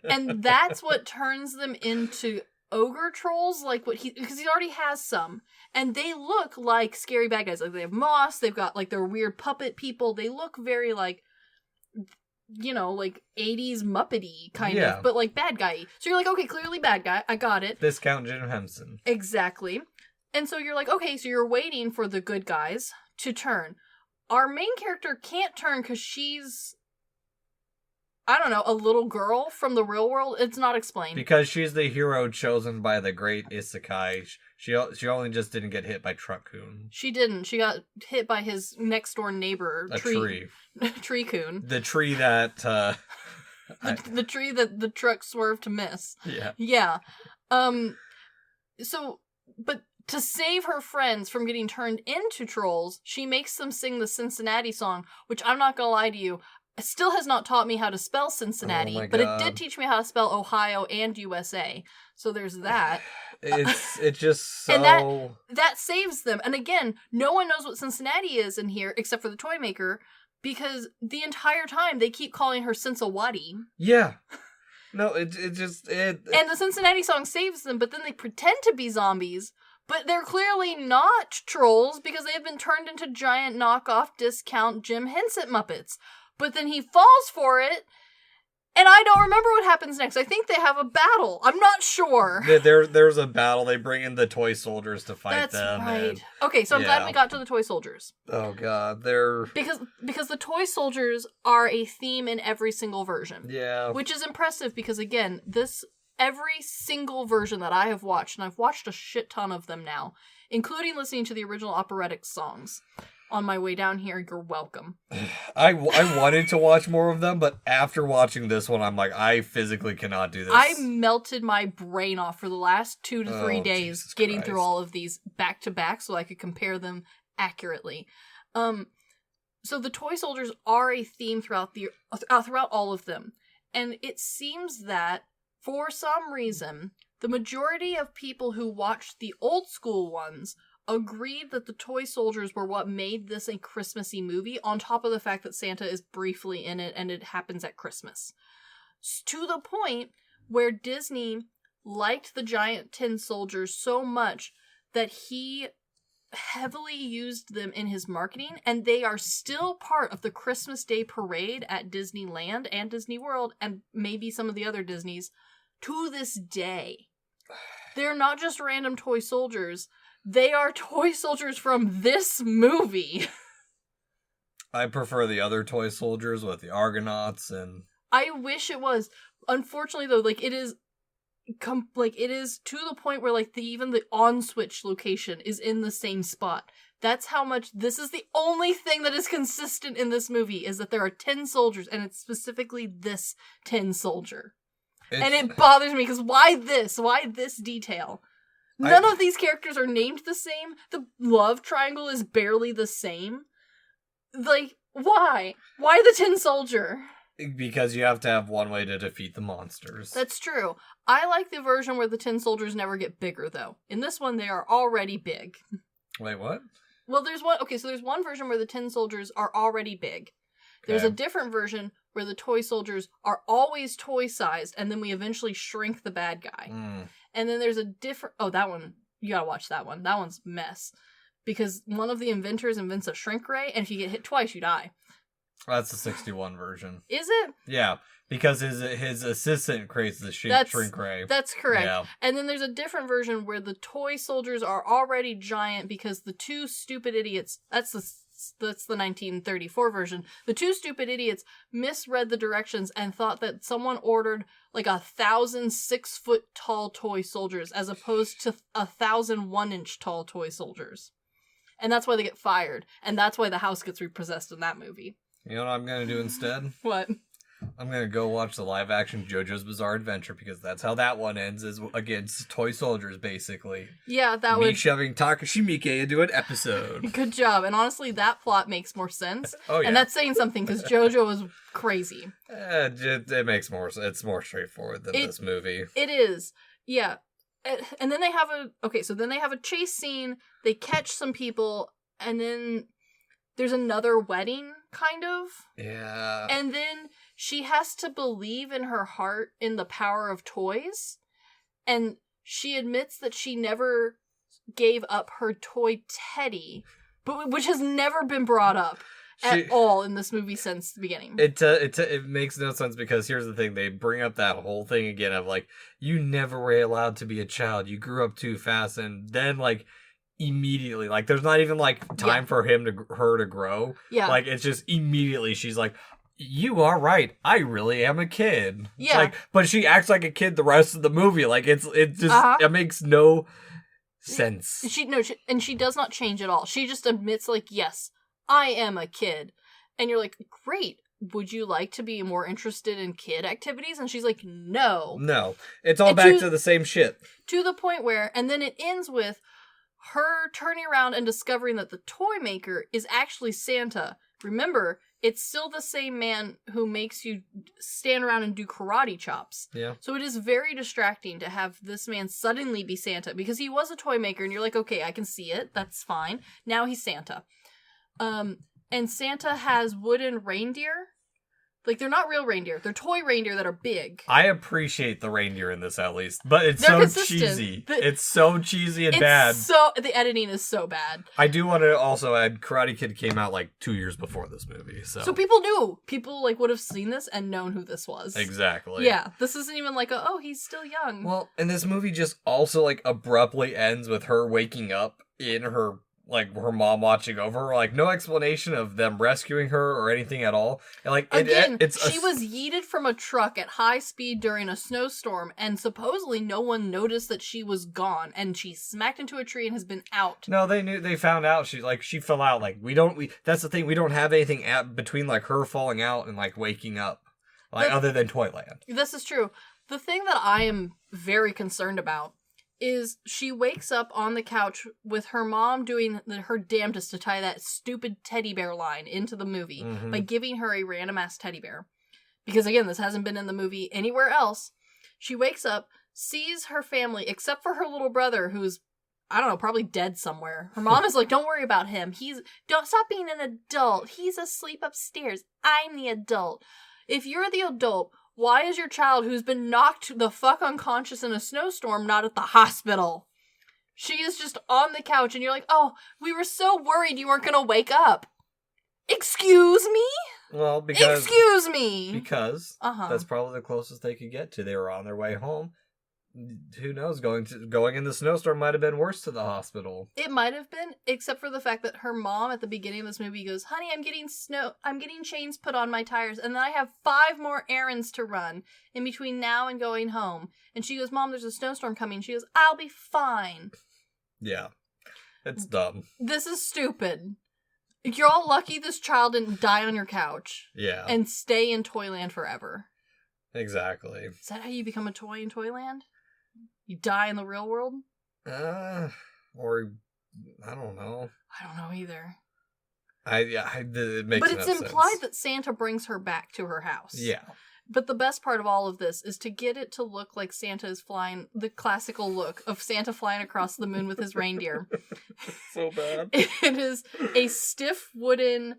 Speaker 3: And that's what turns them into ogre trolls, like what because he already has some. And they look like scary bad guys. Like they have moss, they've got like their weird puppet people. They look very like, you know, like 80s Muppety kind of, but like bad guy. So you're like, okay, clearly bad guy. I got it.
Speaker 2: Viscount Jim Henson.
Speaker 3: Exactly. And so you're like, okay, so you're waiting for the good guys to turn. Our main character can't turn because she's, I don't know, a little girl from the real world. It's not explained.
Speaker 2: Because she's the hero chosen by the great isekai. She only just didn't get hit by Truck-kun.
Speaker 3: She didn't. She got hit by his next door neighbor.
Speaker 2: Tree.
Speaker 3: Tree-kun.
Speaker 2: The tree that...
Speaker 3: the tree that the truck swerved to miss.
Speaker 2: Yeah.
Speaker 3: Yeah. So, but to save her friends from getting turned into trolls, she makes them sing the Cincinnati song, which I'm not gonna lie to you, still has not taught me how to spell Cincinnati, but it did teach me how to spell Ohio and USA. So there's that.
Speaker 2: It's just so...
Speaker 3: And that saves them. And again, no one knows what Cincinnati is in here except for the toy maker, because the entire time they keep calling her Cincinnati.
Speaker 2: Yeah. No, it just...
Speaker 3: And the Cincinnati song saves them, but then they pretend to be zombies, but they're clearly not trolls because they've been turned into giant knockoff discount Jim Henson Muppets. But then he falls for it, and I don't remember what happens next. I think they have a battle. I'm not sure.
Speaker 2: There's a battle. They bring in the toy soldiers to fight them.
Speaker 3: That's right. Okay, so I'm glad we got to the toy soldiers.
Speaker 2: Oh god, they're...
Speaker 3: Because the toy soldiers are a theme in every single version.
Speaker 2: Yeah.
Speaker 3: Which is impressive because, again, every single version that I have watched, and I've watched a shit ton of them now, including listening to the original operatic songs. On my way down here, you're welcome.
Speaker 2: I wanted to watch more of them, but after watching this one, I'm like, I physically cannot do this.
Speaker 3: I melted my brain off for the last 2 to 3 days getting through all of these back to back so I could compare them accurately. So the toy soldiers are a theme throughout all of them. And it seems that, for some reason, the majority of people who watched the old school ones agreed that the toy soldiers were what made this a Christmassy movie, on top of the fact that Santa is briefly in it and it happens at Christmas. To the point where Disney liked the giant tin soldiers so much that he heavily used them in his marketing, and they are still part of the Christmas Day parade at Disneyland and Disney World, and maybe some of the other Disneys, to this day. They're not just random toy soldiers. They are toy soldiers from this movie.
Speaker 2: I prefer the other toy soldiers with the Argonauts and...
Speaker 3: I wish it was. Unfortunately, though, like, it is to the point where, like, even the on-switch location is in the same spot. That's how much... This is the only thing that is consistent in this movie, is that there are tin soldiers, and it's specifically this tin soldier. And it bothers me, because why this? Why this detail? None of these characters are named the same. The love triangle is barely the same. Like, why? Why the tin soldier?
Speaker 2: Because you have to have one way to defeat the monsters.
Speaker 3: That's true. I like the version where the tin soldiers never get bigger, though. In this one, they are already big.
Speaker 2: Wait, what?
Speaker 3: Well, there's one version where the tin soldiers are already big. There's a different version where the toy soldiers are always toy-sized, and then we eventually shrink the bad guy. And then there's a different... Oh, that one. You gotta watch that one. That one's mess. Because one of the inventors invents a shrink ray, and if you get hit twice, you die.
Speaker 2: That's the 61 version.
Speaker 3: Is it?
Speaker 2: Yeah, because his assistant creates the shrink ray.
Speaker 3: That's correct. Yeah. And then there's a different version where the toy soldiers are already giant because the two stupid idiots... That's the 1934 version. The two stupid idiots misread the directions and thought that someone ordered like 1,000 6-foot-tall toy soldiers as opposed to 1,000 1-inch tall toy soldiers. And that's why they get fired. And that's why the house gets repossessed in that movie.
Speaker 2: You know what I'm going to do instead?
Speaker 3: What?
Speaker 2: I'm gonna go watch the live action JoJo's Bizarre Adventure because that's how that one ends, is against toy soldiers, basically.
Speaker 3: Yeah, that
Speaker 2: Me
Speaker 3: would...
Speaker 2: shoving Takashi Miike into an episode.
Speaker 3: Good job. And honestly, that plot makes more sense.
Speaker 2: Oh, yeah.
Speaker 3: And that's saying something, because JoJo was crazy.
Speaker 2: It makes more... It's more straightforward than this movie.
Speaker 3: It is. Yeah. And then they have then they have a chase scene, they catch some people, and then there's another wedding, kind of.
Speaker 2: Yeah.
Speaker 3: And then she has to believe in her heart in the power of toys, and she admits that she never gave up her toy Teddy, which has never been brought up at all in this movie since the beginning.
Speaker 2: It makes no sense because here's the thing, they bring up that whole thing again of like, you never were allowed to be a child, you grew up too fast, and then like immediately, like there's not even like time for her to grow. Yeah, like it's just immediately she's like, you are right, I really am a kid. Yeah, it's like, but she acts like a kid the rest of the movie. Like it just it makes no sense.
Speaker 3: She does not change at all. She just admits like, yes, I am a kid. And you're like, great. Would you like to be more interested in kid activities? And she's like, no.
Speaker 2: No. It's all back to the same shit.
Speaker 3: To the point where, and then it ends with her turning around and discovering that the toy maker is actually Santa. Remember, it's still the same man who makes you stand around and do karate chops.
Speaker 2: Yeah.
Speaker 3: So it is very distracting to have this man suddenly be Santa, because he was a toy maker and you're like, okay, I can see it. That's fine. Now he's Santa. And Santa has wooden reindeer. Like, they're not real reindeer. They're toy reindeer that are big.
Speaker 2: I appreciate the reindeer in this, at least. But it's so cheesy. It's so cheesy and bad.
Speaker 3: The editing is so bad.
Speaker 2: I do want to also add, Karate Kid came out, like, 2 years before this movie, so
Speaker 3: people knew. People, like, would have seen this and known who this was.
Speaker 2: Exactly.
Speaker 3: Yeah, this isn't even like, he's still young.
Speaker 2: Well, and this movie just also, like, abruptly ends with her waking up in her... like her mom watching over her, like no explanation of them rescuing her or anything at all. And like
Speaker 3: she was yeeted from a truck at high speed during a snowstorm, and supposedly no one noticed that she was gone, and she smacked into a tree and has been out.
Speaker 2: No, they found out she fell out. Like that's the thing, we don't have anything between like her falling out and like waking up, like other than Toyland.
Speaker 3: This is true. The thing that I am very concerned about is she wakes up on the couch with her mom doing her damnedest to tie that stupid teddy bear line into the movie by giving her a random-ass teddy bear. Because, again, this hasn't been in the movie anywhere else. She wakes up, sees her family, except for her little brother, who's, I don't know, probably dead somewhere. Her mom is like, don't worry about him. Don't stop being an adult. He's asleep upstairs. I'm the adult. If you're the adult... why is your child who's been knocked the fuck unconscious in a snowstorm not at the hospital? She is just on the couch and you're like, oh, we were so worried you weren't going to wake up. Excuse me?
Speaker 2: Well, because...
Speaker 3: excuse me!
Speaker 2: Because that's probably the closest they could get to. They were on their way home. Who knows? Going in the snowstorm might have been worse to the hospital.
Speaker 3: It might have been, except for the fact that her mom at the beginning of this movie goes, honey, I'm getting chains put on my tires, and then I have 5 more errands to run in between now and going home. And she goes, Mom, there's a snowstorm coming. She goes, I'll be fine.
Speaker 2: Yeah. It's dumb.
Speaker 3: This is stupid. You're all lucky this child didn't die on your couch.
Speaker 2: Yeah.
Speaker 3: And stay in Toyland forever.
Speaker 2: Exactly.
Speaker 3: Is that how you become a toy in Toyland? You die in the real world?
Speaker 2: Or I don't know.
Speaker 3: I don't know either.
Speaker 2: It makes
Speaker 3: but it's implied that Santa brings her back to her house.
Speaker 2: Yeah.
Speaker 3: But the best part of all of this is to get it to look like Santa is flying, the classical look of Santa flying across the moon with his reindeer.
Speaker 2: So bad.
Speaker 3: It is a stiff wooden,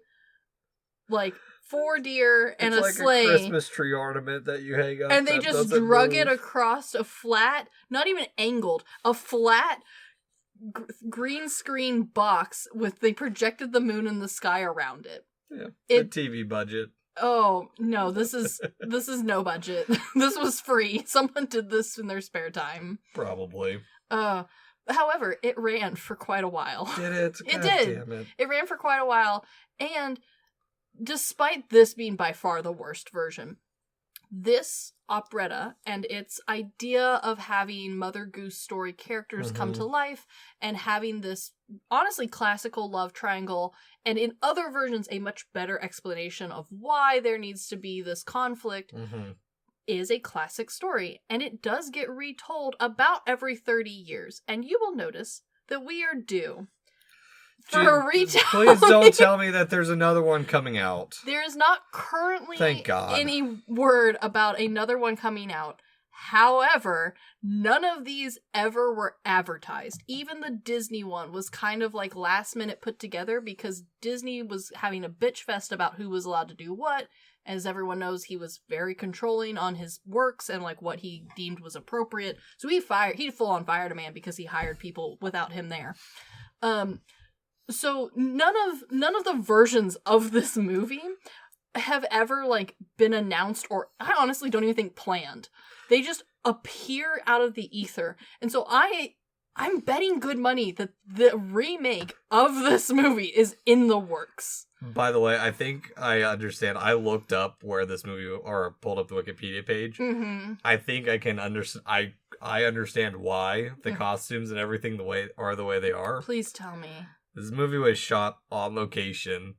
Speaker 3: like, 4 deer and
Speaker 2: it's
Speaker 3: a
Speaker 2: like
Speaker 3: sleigh.
Speaker 2: A Christmas tree ornament that you hang up.
Speaker 3: And they just drug it across a flat, not even angled, a flat green screen box they projected the moon and the sky around it.
Speaker 2: Yeah, the TV budget.
Speaker 3: Oh, no, this is no budget. This was free. Someone did this in their spare time.
Speaker 2: Probably.
Speaker 3: However, it ran for quite a while.
Speaker 2: Did it?
Speaker 3: It did.
Speaker 2: Damn it.
Speaker 3: It ran for quite a while, and despite this being by far the worst version, this operetta and its idea of having Mother Goose story characters come to life and having this honestly classical love triangle, and in other versions a much better explanation of why there needs to be this conflict, is a classic story, and it does get retold about every 30 years, and you will notice that we are due for a retelling.
Speaker 2: Please don't tell me that there's another one coming out.
Speaker 3: There is not currently
Speaker 2: Thank God.
Speaker 3: any word about another one coming out. However, none of these ever were advertised. Even the Disney one was kind of like last minute put together because Disney was having a bitch fest about who was allowed to do what. As everyone knows, he was very controlling on his works and like what he deemed was appropriate. So he full on fired a man because he hired people without him there. So none of the versions of this movie have ever like been announced, or I honestly don't even think planned. They just appear out of the ether. And so I'm betting good money that the remake of this movie is in the works.
Speaker 2: By the way, I think I understand. I looked up where this movie, or pulled up the Wikipedia page. I think I can understand. I understand why the costumes and everything the way they are.
Speaker 3: Please tell me.
Speaker 2: This movie was shot on location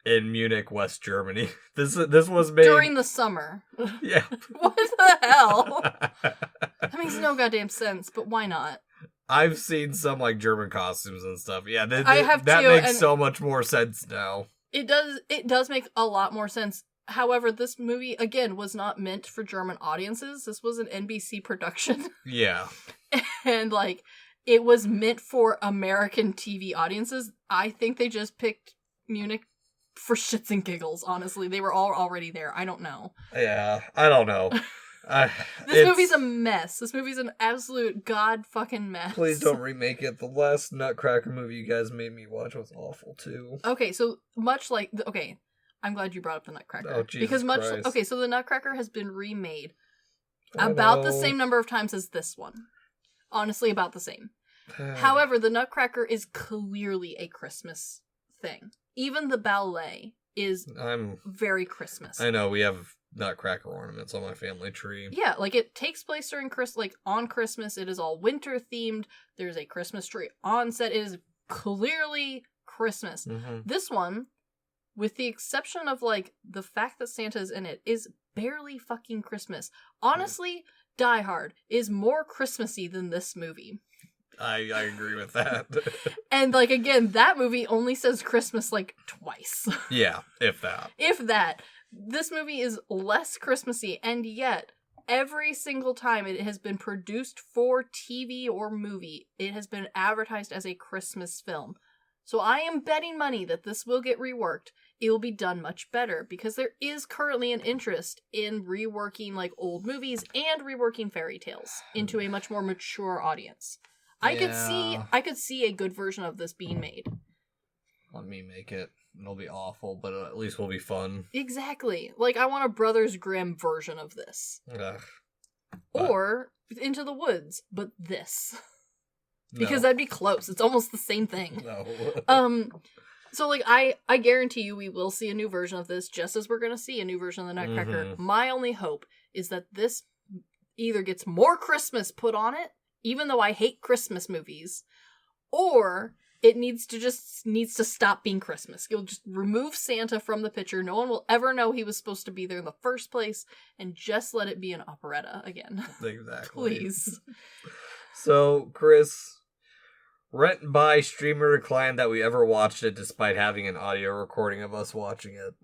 Speaker 2: in Munich, West Germany. This was made
Speaker 3: during the summer.
Speaker 2: Yeah.
Speaker 3: What the hell? That makes no goddamn sense, but why not?
Speaker 2: I've seen some like German costumes and stuff. Yeah,
Speaker 3: I have
Speaker 2: that
Speaker 3: too,
Speaker 2: makes so much more sense now.
Speaker 3: It does make a lot more sense. However, this movie again was not meant for German audiences. This was an NBC production.
Speaker 2: Yeah.
Speaker 3: And like it was meant for American TV audiences. I think they just picked Munich for shits and giggles, honestly. They were all already there. I don't know.
Speaker 2: Yeah, I don't know.
Speaker 3: This movie's a mess. This movie's an absolute god fucking mess.
Speaker 2: Please don't remake it. The last Nutcracker movie you guys made me watch was awful too.
Speaker 3: Okay, so much like I'm glad you brought up the Nutcracker.
Speaker 2: Oh, Jesus Christ.
Speaker 3: Okay, so the Nutcracker has been remade about the same number of times as this one. Honestly, about the same. However, the Nutcracker is clearly a Christmas thing. Even the ballet is very Christmas.
Speaker 2: I know, we have Nutcracker ornaments on my family tree.
Speaker 3: Yeah, like it takes place during on Christmas. It is all winter themed. There's a Christmas tree on set. It is clearly Christmas. This one, with the exception of like the fact that Santa's in it, is barely fucking Christmas. Honestly, Die Hard is more Christmassy than this movie.
Speaker 2: I agree with that.
Speaker 3: And like again, that movie only says Christmas like twice.
Speaker 2: Yeah, if that.
Speaker 3: If that. This movie is less Christmassy, and yet every single time it has been produced for TV or movie, it has been advertised as a Christmas film. So I am betting money that this will get reworked. It will be done much better because there is currently an interest in reworking like old movies and reworking fairy tales into a much more mature audience. I could see a good version of this being made.
Speaker 2: Let me make it. It'll be awful, but at least will be fun.
Speaker 3: Exactly. Like, I want a Brothers Grimm version of this.
Speaker 2: Ugh.
Speaker 3: Or Into the Woods, but this. Because that'd be close. It's almost the same thing.
Speaker 2: No.
Speaker 3: So, like, I guarantee you we will see a new version of this, just as we're going to see a new version of the Nutcracker. My only hope is that this either gets more Christmas put on it, even though I hate Christmas movies, or it needs to stop being Christmas. You'll just remove Santa from the picture. No one will ever know he was supposed to be there in the first place, and just let it be an operetta again.
Speaker 2: Exactly.
Speaker 3: Please.
Speaker 2: So, Chris, rent, buy, stream, or recline that we ever watched it despite having an audio recording of us watching it.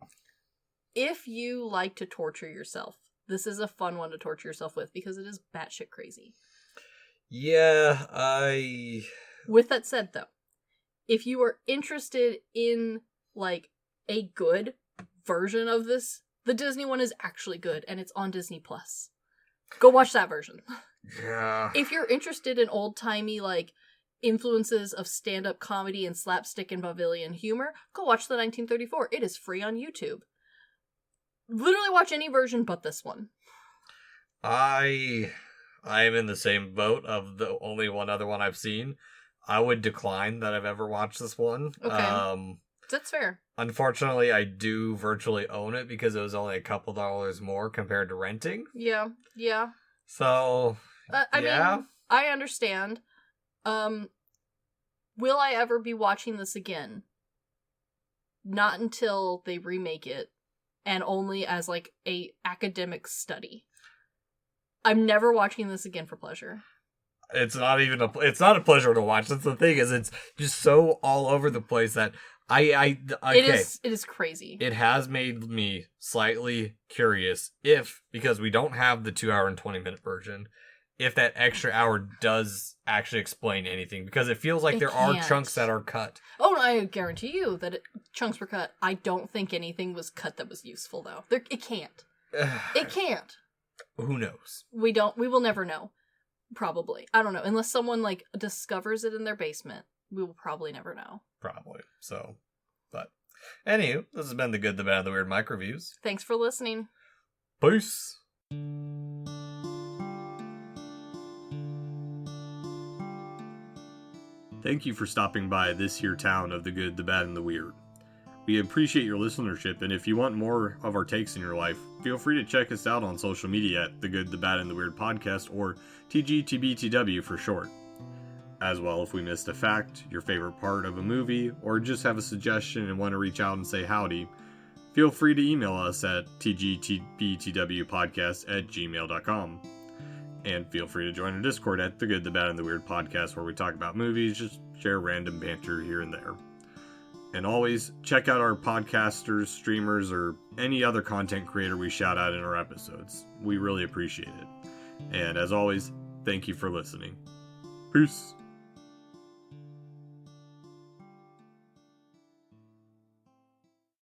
Speaker 3: If you like to torture yourself, this is a fun one to torture yourself with because it is batshit crazy.
Speaker 2: Yeah,
Speaker 3: With that said, though, if you are interested in, like, a good version of this, the Disney one is actually good, and it's on Disney+. Go watch that version.
Speaker 2: Yeah.
Speaker 3: If you're interested in old-timey, like, influences of stand-up comedy and slapstick and vaudevillian humor, go watch the 1934. It is free on YouTube. Literally watch any version but this one.
Speaker 2: I am in the same boat of the only one other one I've seen. I would decline that I've ever watched this one.
Speaker 3: Okay. That's fair.
Speaker 2: Unfortunately, I do virtually own it because it was only a couple dollars more compared to renting.
Speaker 3: Yeah.
Speaker 2: So,
Speaker 3: I mean, I understand. Will I ever be watching this again? Not until they remake it, and only as, like, a academic study. I'm never watching this again for pleasure.
Speaker 2: It's not a pleasure to watch. That's the thing, is it's just so all over the place that okay.
Speaker 3: It is crazy.
Speaker 2: It has made me slightly curious because we don't have the 2 hour and 20-minute version, if that extra hour does actually explain anything, because it feels like there are chunks that are cut.
Speaker 3: Oh, I guarantee you that chunks were cut. I don't think anything was cut that was useful, though. It can't. It can't.
Speaker 2: Who knows?
Speaker 3: We will never know. Probably. I don't know. Unless someone, like, discovers it in their basement, we will probably never know.
Speaker 2: Probably. So, but anywho, this has been the Good, the Bad, and the Weird Microviews.
Speaker 3: Thanks for listening.
Speaker 2: Peace. Thank you for stopping by this here town of the good, the bad, and the weird. We appreciate your listenership, and if you want more of our takes in your life, feel free to check us out on social media at The Good, the Bad, and the Weird Podcast, or TGTBTW for short. As well, if we missed a fact, your favorite part of a movie, or just have a suggestion and want to reach out and say howdy, feel free to email us at tgtbtwpodcast@gmail.com. And feel free to join our Discord at The Good, the Bad, and the Weird Podcast, where we talk about movies, just share random banter here and there. And always, check out our podcasters, streamers, or any other content creator we shout out in our episodes. We really appreciate it. And as always, thank you for listening. Peace.